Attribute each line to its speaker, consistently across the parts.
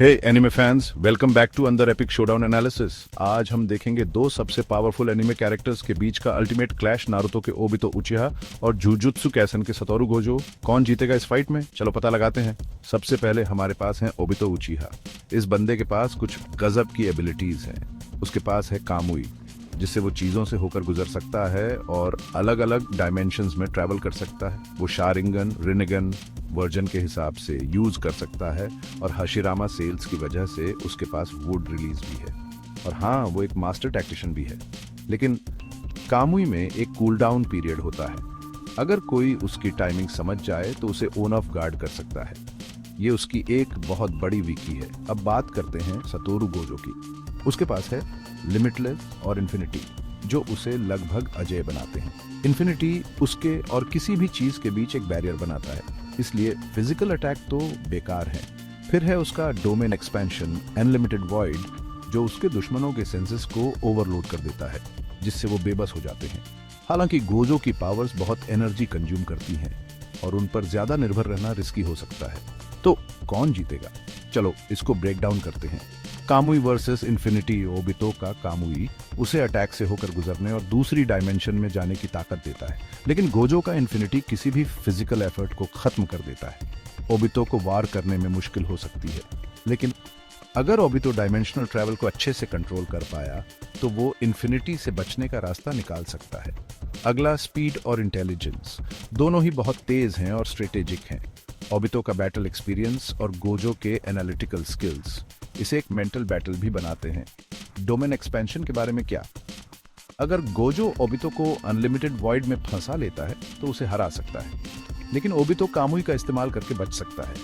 Speaker 1: Hey anime fans, welcome back to another epic showdown analysis. आज हम देखेंगे दो सबसे पावरफुल एनिमे कैरेक्टर्स के बीच का अल्टीमेट क्लैश, नारुतो के ओबितो उचिहा और जुजुत्सु कैसन के सतोरु गोजो। कौन जीतेगा इस फाइट में? चलो पता लगाते हैं। सबसे पहले हमारे पास है ओबितो उचिहा। इस बंदे के पास कुछ गजब की एबिलिटीज हैं। उसके पास है कामुई, जिससे वो चीजों से होकर गुजर सकता है और अलग अलग डायमेंशंस में ट्रैवल कर सकता है। वो शारिंगन, रिनेगन वर्जन के हिसाब से यूज कर सकता है और हशिरामा सेल्स की वजह से उसके पास वुड रिलीज भी है। और हाँ, वो एक मास्टर टैक्टिशियन भी है। लेकिन कामुई में एक कूल डाउन पीरियड होता है। अगर कोई उसकी टाइमिंग समझ जाए तो उसे ओन ऑफ गार्ड कर सकता है। ये उसकी एक बहुत बड़ी वीकी है। अब बात करते हैं सतोरु गोजो की। उसके पास है लिमिटलेस और इन्फिनिटी, जो उसे लगभग अजेय बनाते हैं। इन्फिनिटी उसके और किसी भी चीज के बीच एक बैरियर बनाता है, इसलिए फिजिकल अटैक तो बेकार है। फिर है उसका डोमेन एक्सपेंशन, अनलिमिटेड वॉइड, जो उसके दुश्मनों के सेंसेस को ओवरलोड कर देता है, जिससे वो बेबस हो जाते हैं। हालांकि गोजो की पावर्स बहुत एनर्जी कंज्यूम करती हैं और उन पर ज्यादा निर्भर रहना रिस्की हो सकता है। तो कौन जीतेगा? चलो इसको ब्रेक डाउन करते हैं। कामुई वर्सेस इन्फिनिटी। ओबितो का कामुई उसे अटैक से होकर गुजरने और दूसरी डायमेंशन में जाने की ताकत देता है, लेकिन गोजो का इन्फिनिटी किसी भी फिजिकल एफर्ट को खत्म कर देता है। ओबितो को वार करने में मुश्किल हो सकती है, लेकिन अगर ओबितो डायमेंशनल ट्रैवल को अच्छे से कंट्रोल कर पाया तो वो इन्फिनिटी से बचने का रास्ता निकाल सकता है। अगला स्पीड और इंटेलिजेंस। दोनों ही बहुत तेज हैं और स्ट्रेटेजिक हैं। ओबितो का बैटल एक्सपीरियंस और गोजो के एनालिटिकल स्किल्स इसे एक मेंटल बैटल भी बनाते हैं। डोमेन एक्सपेंशन के बारे में क्या? अगर गोजो ओबितो को अनलिमिटेड वॉइड में फंसा लेता है तो उसे हरा सकता है, लेकिन ओबितो कामुई का इस्तेमाल करके बच सकता है।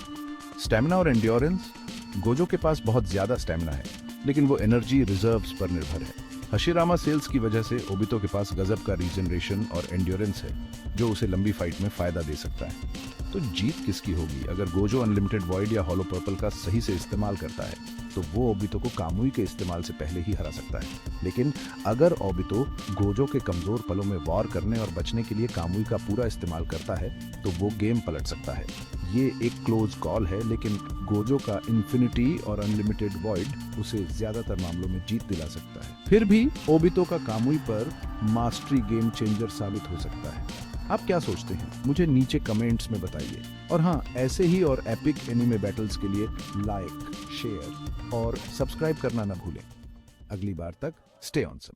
Speaker 1: स्टैमिना और एंड्योरेंस। गोजो के पास बहुत ज्यादा स्टैमिना है, लेकिन वो एनर्जी रिजर्व्स पर निर्भर है। हशिरामा सेल्स की वजह से ओबितो के पास गजब का रीजनरेशन और एंड्योरेंस है, जो उसे लंबी फाइट में फायदा दे सकता है। तो जीत किसकी होगी? अगर गोजो अनलिमिटेड वॉइड या हॉलो पर्पल का सही से इस्तेमाल करता है तो वो ओबितो को कामुई के इस्तेमाल से पहले ही हरा सकता है। लेकिन अगर ओबितो गोजो के कमजोर पलों में वॉर करने और बचने के लिए कामुई का पूरा इस्तेमाल करता है तो वो गेम पलट सकता है। ये एक क्लोज कॉल है, लेकिन गोजो का इन्फिनिटी और अनलिमिटेड वॉइड उसे ज्यादातर मामलों में जीत दिला सकता है। फिर भी ओबितो का कामुई पर मास्टरी गेम चेंजर साबित हो सकता है। आप क्या सोचते हैं? मुझे नीचे कमेंट्स में बताइए। और हाँ, ऐसे ही और एपिक एनिमे बैटल्स के लिए लाइक, शेयर और सब्सक्राइब करना ना भूलें। अगली बार तक स्टे ऑन सम।